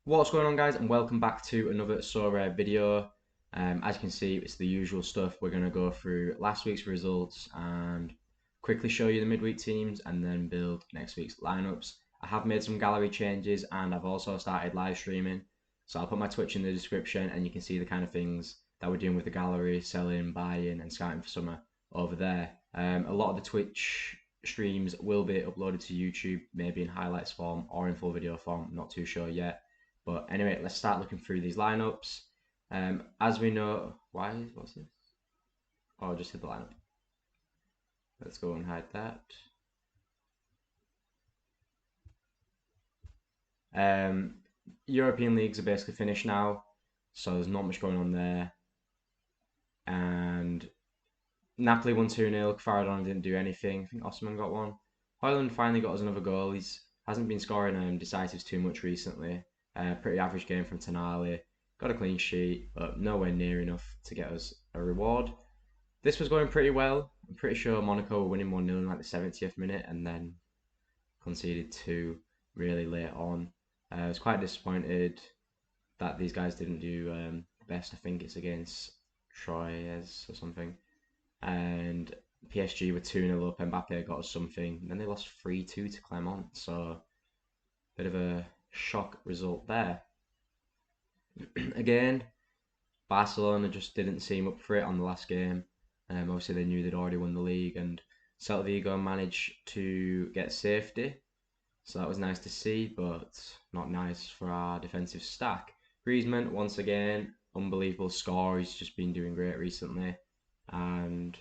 What's going on, guys, and welcome back to another Sorare video. As you can see, it's the usual stuff. We're going to go through last week's results and quickly show you the midweek teams and then build next week's lineups. I have made some gallery changes and I've also started live streaming. So I'll put my Twitch in the description and you can see the kind of things that we're doing with the gallery, selling, buying and scouting for summer over there. A lot of the Twitch streams will be uploaded to YouTube, maybe in highlights form or in full video form, not too sure yet. But anyway, let's start looking through these lineups. As we know, what's this? Oh, just hit the lineup. Let's go and hide that. European leagues are basically finished now, so there's not much going on there. And Napoli won 2-0. Faradon didn't do anything. I think Osman got one. Hoyland finally got us another goal. Hasn't been scoring decisives too much recently. Pretty average game from Tonali. Got a clean sheet, but nowhere near enough to get us a reward. This was going pretty well. I'm pretty sure Monaco were winning 1-0 in like the 70th minute and then conceded 2 really late on. I was quite disappointed that these guys didn't do the best. I think it's against Troyes or something. And PSG were 2-0 up. Mbappe got us something. And then they lost 3-2 to Clermont. So, bit of a shock result there. Again, Barcelona just didn't seem up for it on the last game. Obviously, they knew they'd already won the league, and Celta Vigo managed to get safety. So that was nice to see, but not nice for our defensive stack. Griezmann, once again, unbelievable score. He's just been doing great recently. And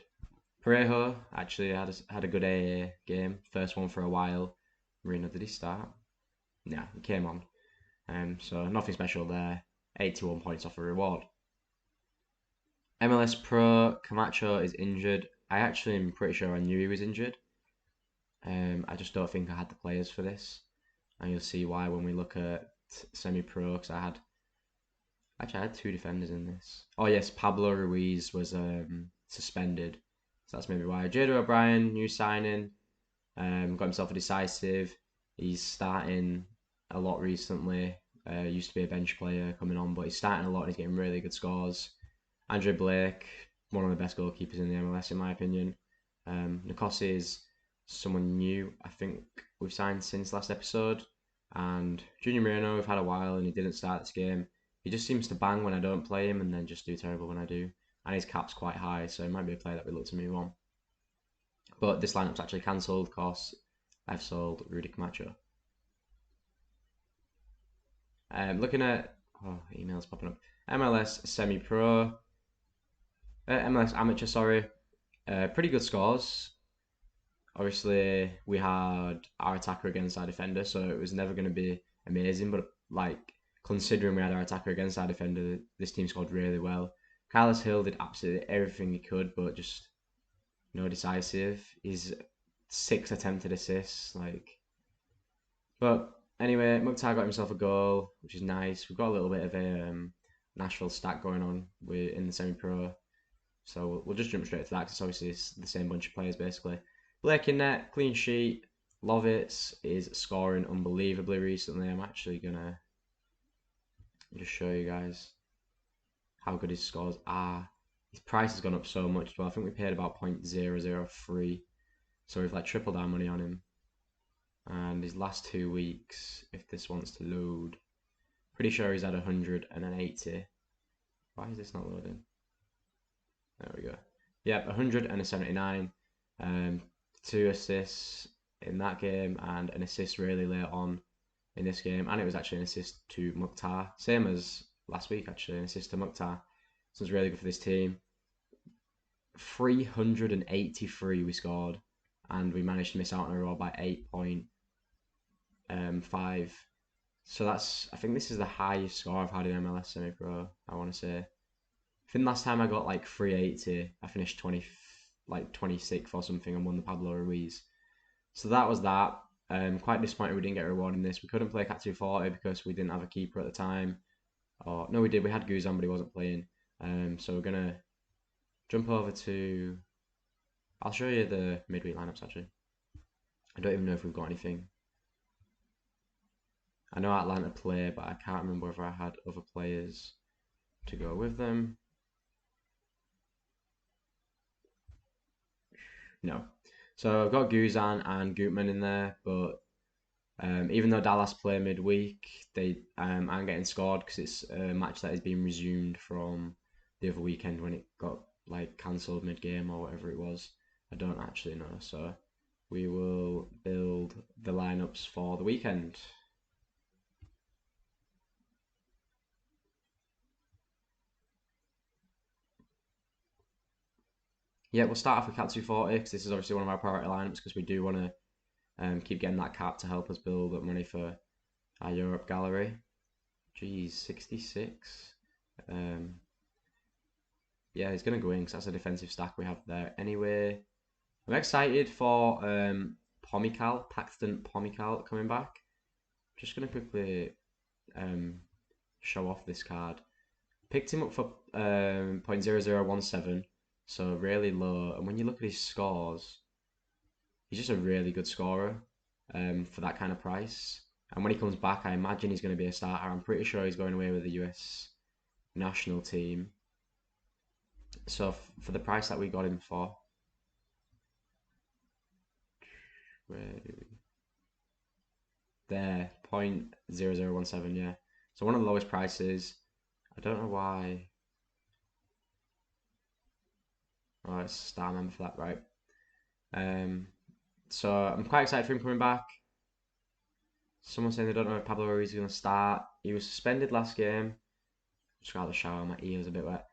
Parejo actually had a good AA game. First one for a while. Marino, did he start? Yeah, he came on. So nothing special there. 81 points off a reward. MLS Pro, Camacho is injured. I actually am pretty sure I knew he was injured. I just don't think I had the players for this. And you'll see why when we look at semi-pro, because I had 2 defenders in this. Oh yes, Pablo Ruiz was suspended. So that's maybe why. Jada O'Brien, new signing, got himself a decisive. He's starting a lot recently. Used to be a bench player coming on, but he's starting a lot and he's getting really good scores. Andre Blake, one of the best goalkeepers in the MLS in my opinion. Nkosi is someone new, I think we've signed since last episode. And Junior Moreno, we've had a while and he didn't start this game. He just seems to bang when I don't play him and then just do terrible when I do. And his cap's quite high, so it might be a player that we look to move on. But this lineup's actually cancelled because I've sold Rudy Camacho. Looking at emails popping up. MLS semi-pro, MLS amateur. Sorry, pretty good scores. Obviously, we had our attacker against our defender, so it was never going to be amazing. But like considering we had our attacker against our defender, this team scored really well. Carlos Hill did absolutely everything he could, but just no decisive. His 6 attempted assists, but anyway, Mukhtar got himself a goal, which is nice. We've got a little bit of a Nashville stack going on in the semi-pro, so we'll just jump straight to that because obviously it's the same bunch of players basically. Blake in net, clean sheet. Lovitz is scoring unbelievably recently. I'm actually gonna just show you guys how good his scores are. His price has gone up so much, but I think we paid about 0.003, so we've like tripled our money on him. And his last 2 weeks, if this wants to load, pretty sure he's had 100 and an 80. Why is this not loading? There we go. Yeah, 100 and a 79. 2 assists in that game and an assist really late on in this game. And it was actually an assist to Mukhtar. Same as last week, actually, an assist to Mukhtar. So it's really good for this team. 383 we scored. And we managed to miss out on a reward by 8.5. So I think this is the highest score I've had in MLS semi-pro, I want to say. I think last time I got like 380, I finished 26th or something and won the Pablo Ruiz. So that was that. Quite disappointed we didn't get a reward in this. We couldn't play Cat 240 because we didn't have a keeper at the time. Oh, no, we did. We had Guzan, but he wasn't playing. So we're going to jump over to... I'll show you the midweek lineups, actually. I don't even know if we've got anything. I know Atlanta play, but I can't remember whether I had other players to go with them. No. So I've got Guzan and Gutman in there, but even though Dallas play midweek, they aren't getting scored because it's a match that is being resumed from the other weekend when it got like cancelled mid-game or whatever it was. I don't actually know. So we will build the lineups for the weekend. Yeah, we'll start off with Cat 240 because this is obviously one of our priority lineups because we do want to keep getting that cap to help us build up money for our Europe gallery. Geez, 66. Yeah, he's going to go in because that's a defensive stack we have there. Anyway, I'm excited for Paxton Pomical coming back. Just going to quickly show off this card. Picked him up for 0.0017, so really low. And when you look at his scores, he's just a really good scorer for that kind of price. And when he comes back, I imagine he's going to be a starter. I'm pretty sure he's going away with the US national team. So for the price that we got him for, where do we? There, 0.0017, yeah. So one of the lowest prices. I don't know why. Oh, it's a star member for that, right? So I'm quite excited for him coming back. Someone saying they don't know if Pablo Ruiz is going to start. He was suspended last game. Just got out of the shower, my ears a bit wet.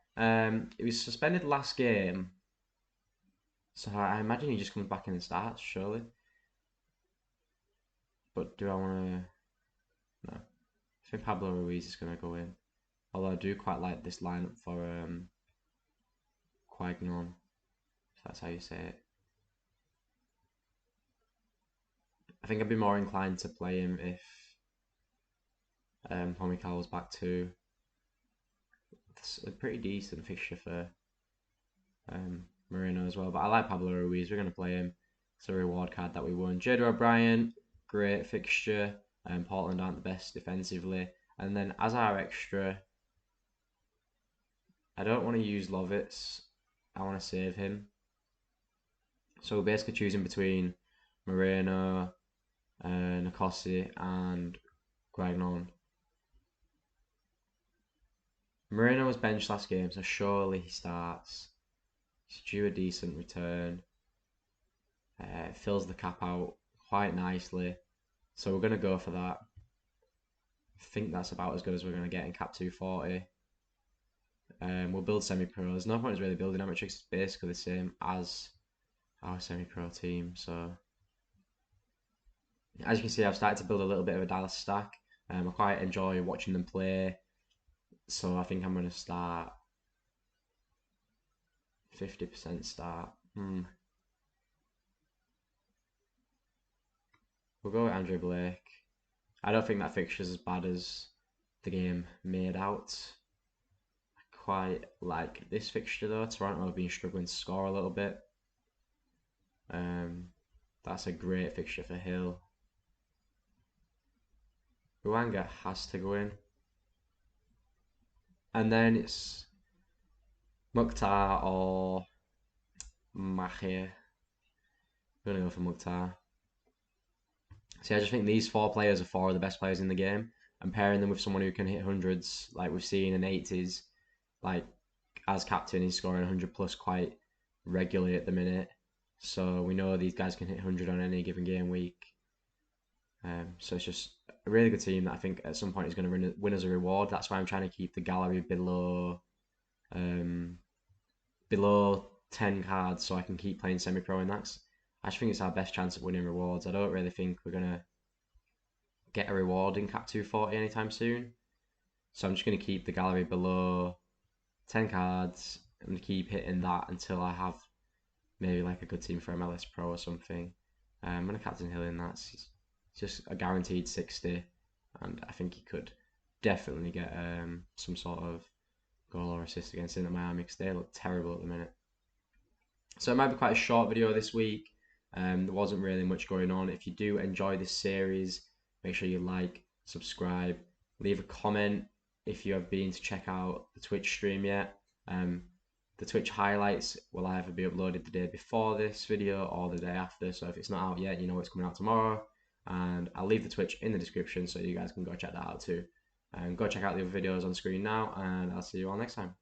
He was suspended last game. So I imagine he just comes back in and starts, surely. But do I want to... No. I think Pablo Ruiz is going to go in. Although I do quite like this lineup for Quagnon. If that's how you say it. I think I'd be more inclined to play him if Pomical was back too. It's a pretty decent fixture for Moreno as well. But I like Pablo Ruiz. We're going to play him. It's a reward card that we won. Jader O'Brien, great fixture. Portland aren't the best defensively. And then as our extra, I don't want to use Lovitz. I want to save him. So we're basically choosing between Moreno, Nicosi, and Guagnon. Moreno was benched last game, so surely he starts. He's due a decent return. Fills the cap out quite nicely. So we're going to go for that. I think that's about as good as we're going to get in cap 240. We'll build semi-pro. There's no point in really building amateur. It's basically the same as our semi-pro team. So as you can see, I've started to build a little bit of a Dallas stack. I quite enjoy watching them play. So I think I'm going to start 50% start. We'll go with Andre Blake. I don't think that fixture is as bad as the game made out. I quite like this fixture though. Toronto have been struggling to score a little bit. That's a great fixture for Hill. Ruanga has to go in. And then it's Mukhtar or Mahir. I'm going to go for Mukhtar. See, I just think these four players are four of the best players in the game. And pairing them with someone who can hit hundreds, like we've seen in 80s, like as captain, he's scoring 100 plus quite regularly at the minute. So we know these guys can hit 100 on any given game week. So it's just a really good team that I think at some point is going to win as a reward. That's why I'm trying to keep the gallery below 10 cards so I can keep playing semi-pro, and that's I just think it's our best chance of winning rewards. I don't really think we're going to get a reward in cap 240 anytime soon. So I'm just going to keep the gallery below 10 cards. I'm going to keep hitting that until I have maybe like a good team for MLS Pro or something. I'm going to captain Hill in that. It's just a guaranteed 60, and I think he could definitely get some sort of goal or assist against Inter Miami because they look terrible at the minute. So it might be quite a short video this week. There wasn't really much going on. If you do enjoy this series, make sure you like, subscribe, leave a comment if you have been to check out the Twitch stream yet. The Twitch highlights will either be uploaded the day before this video or the day after, so if it's not out yet, you know it's coming out tomorrow. And I'll leave the Twitch in the description so you guys can go check that out too. And go check out the other videos on screen now, and I'll see you all next time.